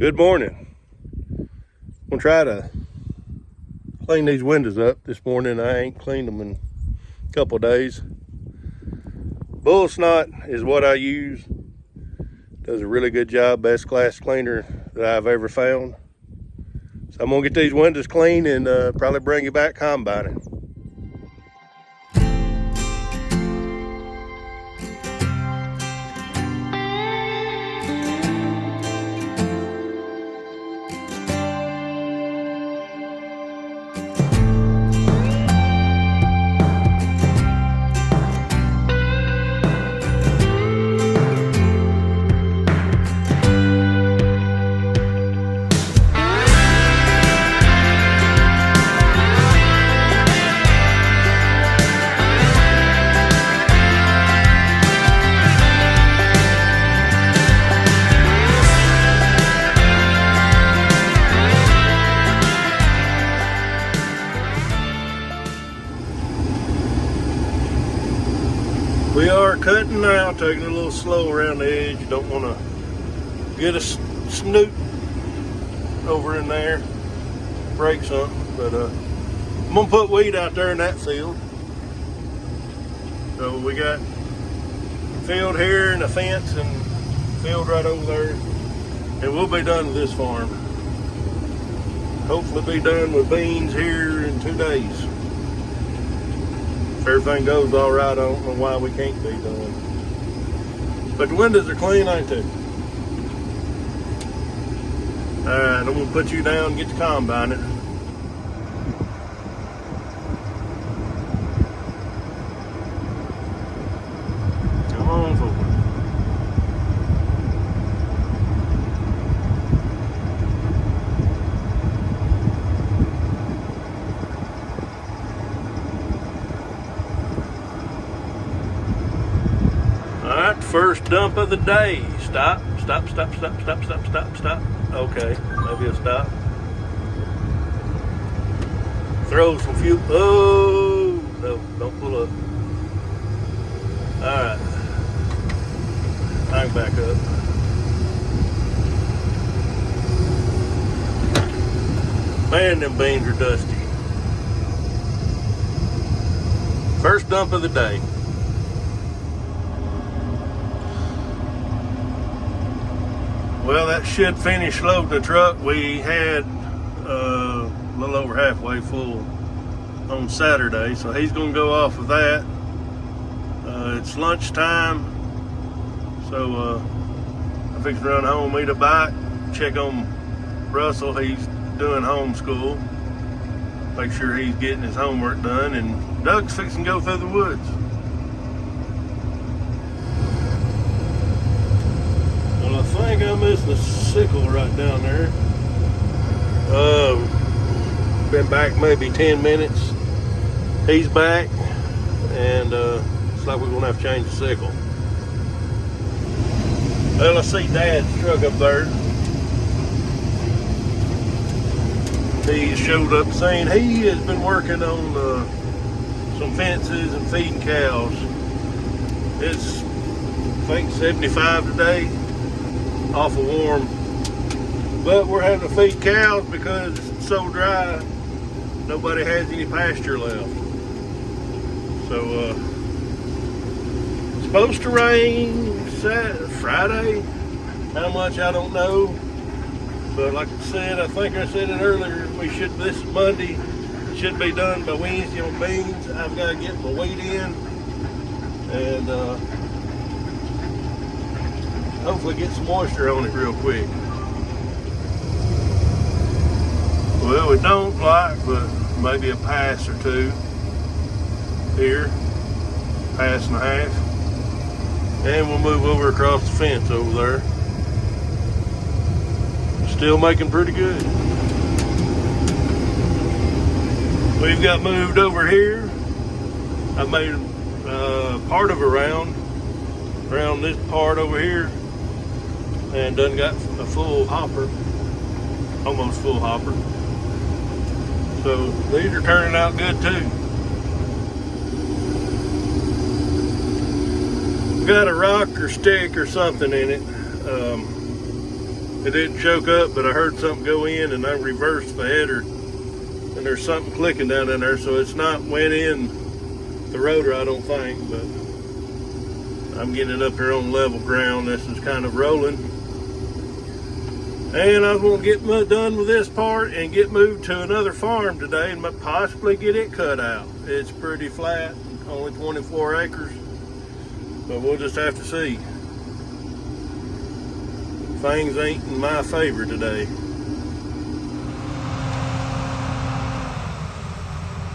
Good morning. I'm gonna try to clean these windows up this morning. I ain't cleaned them in a couple of days. Bull snot is what I use. Does a really good job, best class cleaner that I've ever found. So I'm gonna get these windows clean and probably bring you back combining. We are cutting now, taking it a little slow around the edge. You don't want to get a snoot over in there, break something. But I'm gonna put weed out there in that field. So we got field here and a fence and field right over there, and we'll be done with this farm. Hopefully be done with beans here in 2 days. If everything goes all right, I don't know why we can't be done. But the windows are clean, ain't they? Alright, I'm gonna put you down and get the combine it. Come on forward. Alright, first dump of the day. Stop. Okay, maybe a stop. Throw some fuel. Oh, no, don't pull up. Alright. I can back up. Man, them beans are dusty. First dump of the day. Well, that should finish loading the truck. We had a little over halfway full on Saturday, so he's going to go off of that. It's lunchtime, so I'm fixing to run home, eat a bite, check on Russell. He's doing homeschool, make sure he's getting his homework done, and Doug's fixing to go through the woods. I think I missed the sickle right down there. Been back maybe 10 minutes. He's back, and it's like we're gonna have to change the sickle. Well, I see Dad's truck up there. He showed up saying he has been working on some fences and feeding cows. It's, I think, 75 today. Awful warm, but we're having to feed cows because it's so dry. Nobody has any pasture left. So it's supposed to rain Friday. How much I don't know, but like I said, I think I said it earlier, this Monday should be done by Wednesday on beans. I've got to get my wheat in and hopefully get some moisture on it real quick. Well, we don't but maybe a pass or two here, pass and a half, and we'll move over across the fence over there. Still making pretty good. We've got moved over here. I've made part of a round around this part over here, and done got a full hopper, almost full hopper. So these are turning out good too. Got a rock or stick or something in it. It didn't choke up, but I heard something go in and I reversed the header and there's something clicking down in there, so it's not went in the rotor, I don't think, but I'm getting it up here on level ground. This is kind of rolling. And I was going to get done with this part and get moved to another farm today and possibly get it cut out. It's pretty flat, only 24 acres, but we'll just have to see. Things ain't in my favor today.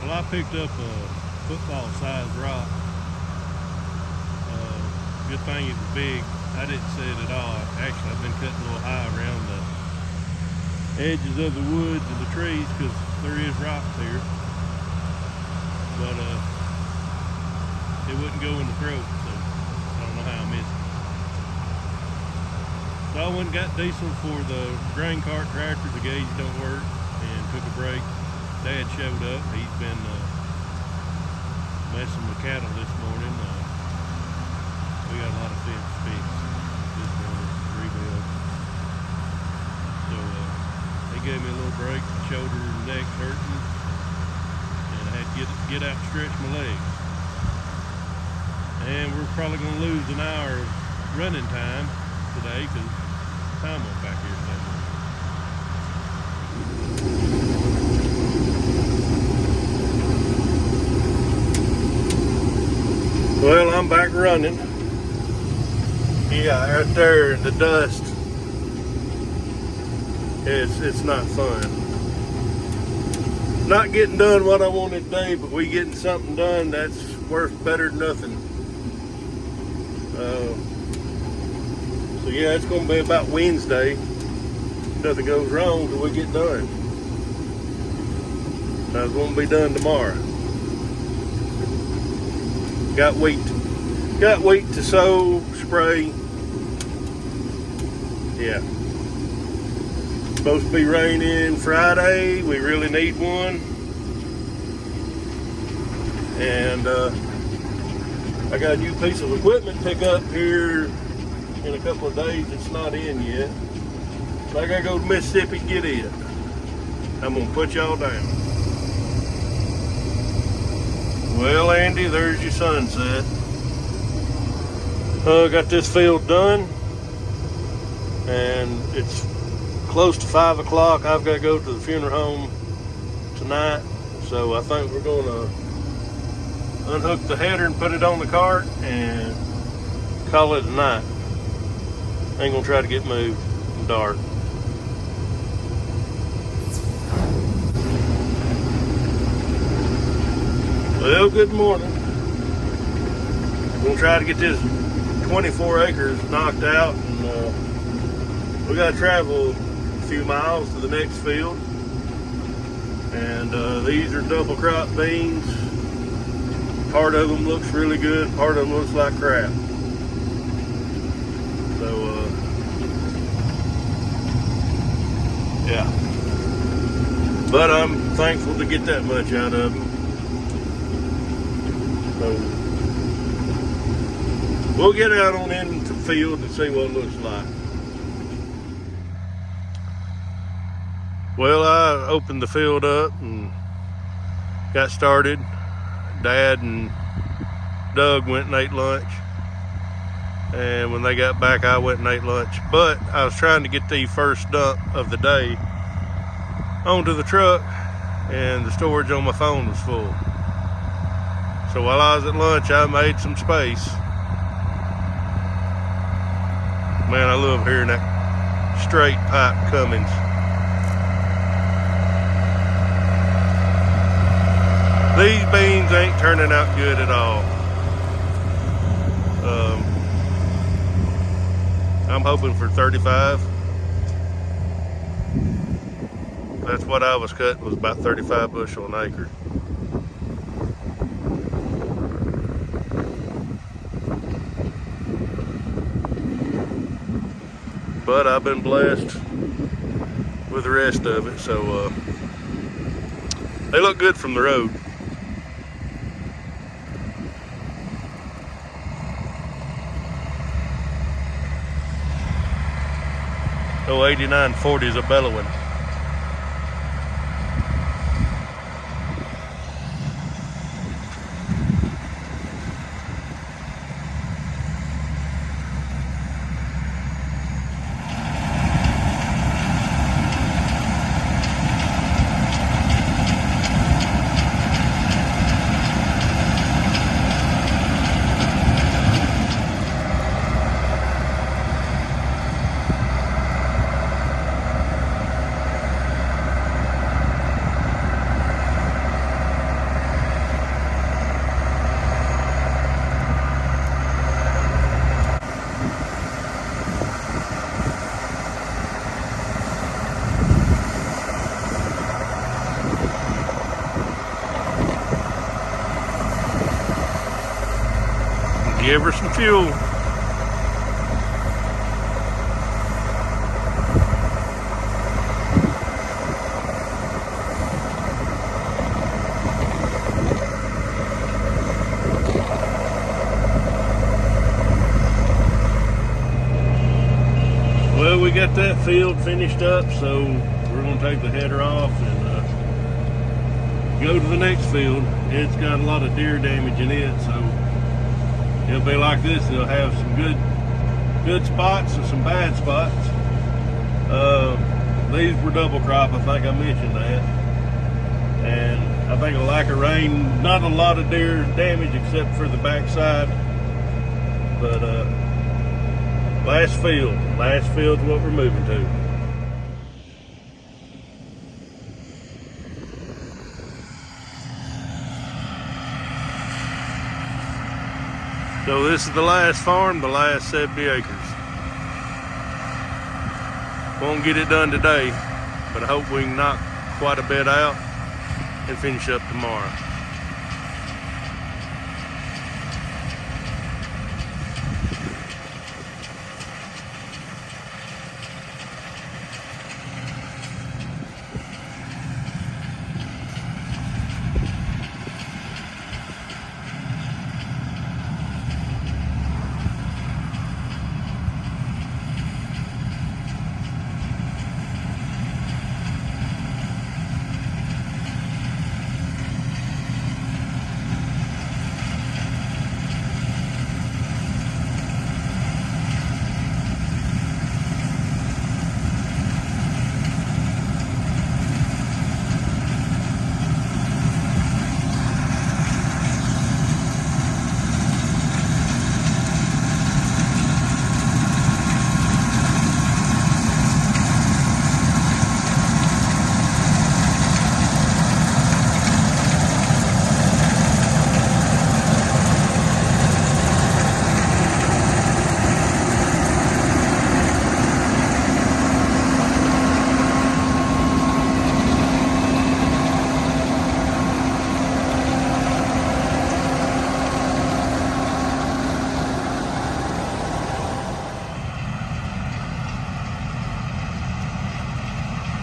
Well, I picked up a football-sized rock. Good thing it was big. I didn't see it at all. Actually, I've been cutting a little high around the edges of the woods and the trees because there is rocks here. But it wouldn't go in the throat, so I don't know how I missed it. So I went and got diesel for the grain cart tractor. The gauge don't work, and took a break. Dad showed up. He's been messing with cattle this morning. We got a lot of fence fixed this morning, rebuild. So he gave me a little break. Shoulder and neck's hurting, and I had to get out and stretch my legs. And we're probably going to lose an hour of running time today because time went back here today. Well, I'm back running. Yeah, right there, the dust. It's not fun. Not getting done what I wanted today, but we getting something done that's worth better than nothing. So yeah, it's going to be about Wednesday. Nothing goes wrong till we get done. It's going to be done tomorrow. Got wheat to sow, spray. Yeah. Supposed to be raining Friday. We really need one. And I got a new piece of equipment to pick up here in a couple of days. It's not in yet. So I gotta go to Mississippi to get it. I'm gonna put y'all down. Well, Andy, there's your sunset. Got this field done, and it's close to 5 o'clock. I've got to go to the funeral home tonight, so I think we're going to unhook the header and put it on the cart and call it a night. Ain't going to try to get moved in the dark. Well, good morning. I'm going to try to get this 24 acres knocked out, and we got to travel a few miles to the next field. And these are double crop beans. Part of them looks really good, part of them looks like crap. So yeah, but I'm thankful to get that much out of them. So we'll get out on into the field and see what it looks like. Well, I opened the field up and got started. Dad and Doug went and ate lunch. And when they got back, I went and ate lunch. But I was trying to get the first dump of the day onto the truck, and the storage on my phone was full. So while I was at lunch, I made some space. Man, I love hearing that straight pipe Cummins. These beans ain't turning out good at all. I'm hoping for 35. That's what I was cutting, was about 35 bushel an acre. But I've been blessed with the rest of it, so they look good from the road. Oh, 8940 is a bellowing. Give her some fuel. Well, we got that field finished up, so we're going to take the header off and go to the next field. It's got a lot of deer damage in it, so it'll be like this. It'll have some good spots and some bad spots. These were double crop, I think I mentioned that. And I think a lack of rain, not a lot of deer damage except for the backside. But last field's what we're moving to. So this is the last farm, the last 70 acres. Won't get it done today, but I hope we can knock quite a bit out and finish up tomorrow.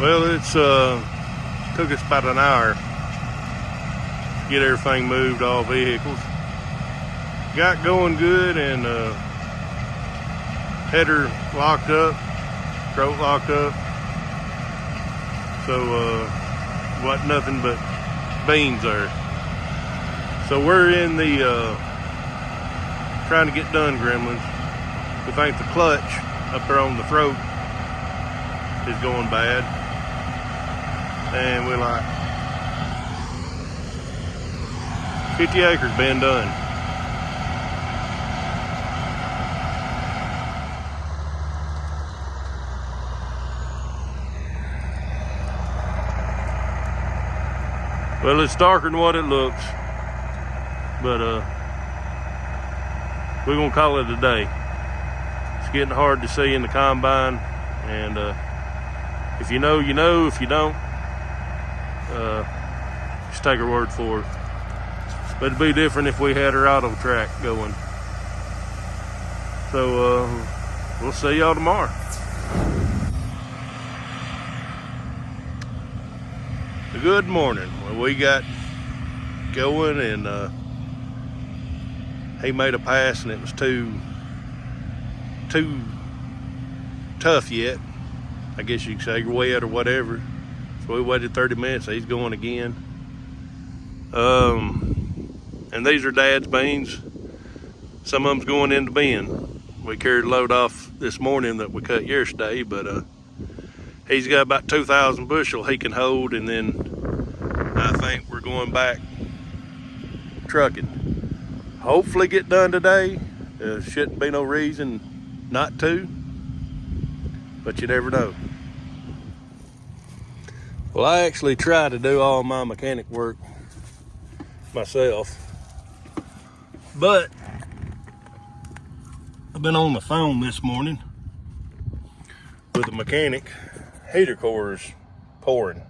Well, it's took us about an hour to get everything moved, all vehicles. Got going good, and header locked up, throat locked up. So wasn't nothing but beans there. So we're in the trying to get done, Gremlins. We think the clutch up there on the throat is going bad. And we're like 50 acres been done. Well, it's darker than what it looks, but we're gonna call it a day. It's getting hard to see in the combine, and if you know, you know. If you don't, just take our word for it. But it'd be different if we had our auto track going. So we'll see y'all tomorrow. Good morning. Well, we got going, and he made a pass, and it was too tough yet. I guess you could say, wet or whatever. So we waited 30 minutes, he's going again. And these are Dad's beans. Some of them's going in the bin. We carried a load off this morning that we cut yesterday, but he's got about 2,000 bushel he can hold, and then I think we're going back trucking. Hopefully get done today. Shouldn't be no reason not to, but you never know. Well, I actually try to do all my mechanic work myself, but I've been on the phone this morning with a mechanic. Heater core is pouring.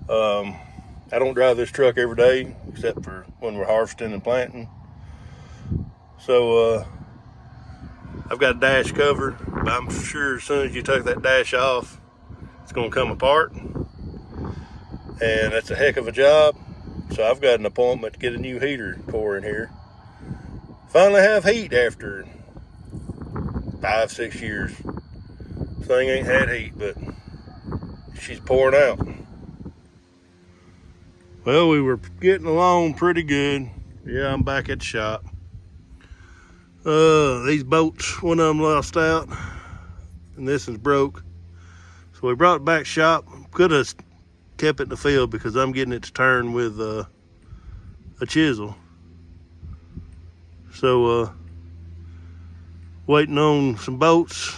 I don't drive this truck every day except for when we're harvesting and planting. So I've got a dash cover, but I'm sure as soon as you take that dash off, it's gonna come apart. And that's a heck of a job. So I've got an appointment to get a new heater core in here. Finally have heat after 5-6 years. This thing ain't had heat, but she's pouring out. Well, we were getting along pretty good. Yeah, I'm back at the shop. These bolts, one of them lost out, and this is broke. So we brought it back shop. Could have kept it in the field because I'm getting it to turn with a chisel. So waiting on some bolts.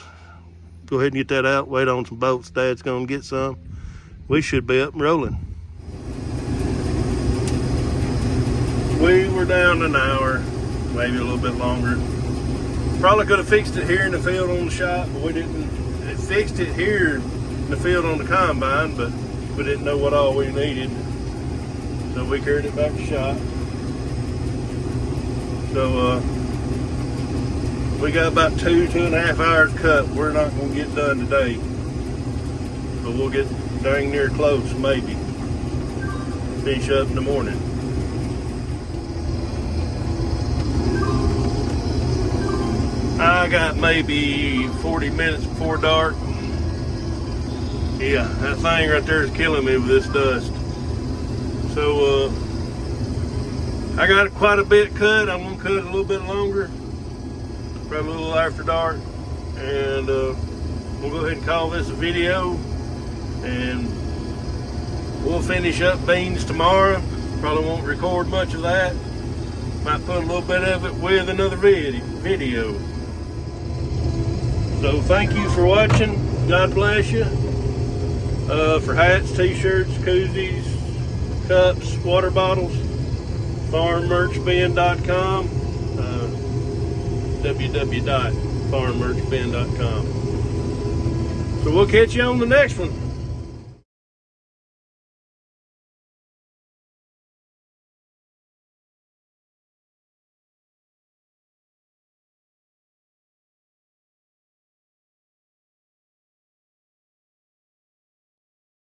Go ahead and get that out. Wait on some bolts. Dad's gonna get some. We should be up and rolling. We were down an hour, maybe a little bit longer. Probably could have fixed it here in the field on the shop, but we didn't. It fixed it here in the field on the combine, but we didn't know what all we needed. So we carried it back to shop. So we got about 2.5 hours cut. We're not gonna get done today, but we'll get dang near close, maybe. Finish up in the morning. I got maybe 40 minutes before dark. Yeah, that thing right there is killing me with this dust. So I got quite a bit cut. I'm gonna cut it a little bit longer, probably a little after dark, and we'll go ahead and call this a video, and we'll finish up beans tomorrow. Probably won't record much of that. Might put a little bit of it with another video. So thank you for watching. God bless you. For hats, t-shirts, koozies, cups, water bottles, farmmerchbin.com, www.farmmerchbin.com. So we'll catch you on the next one.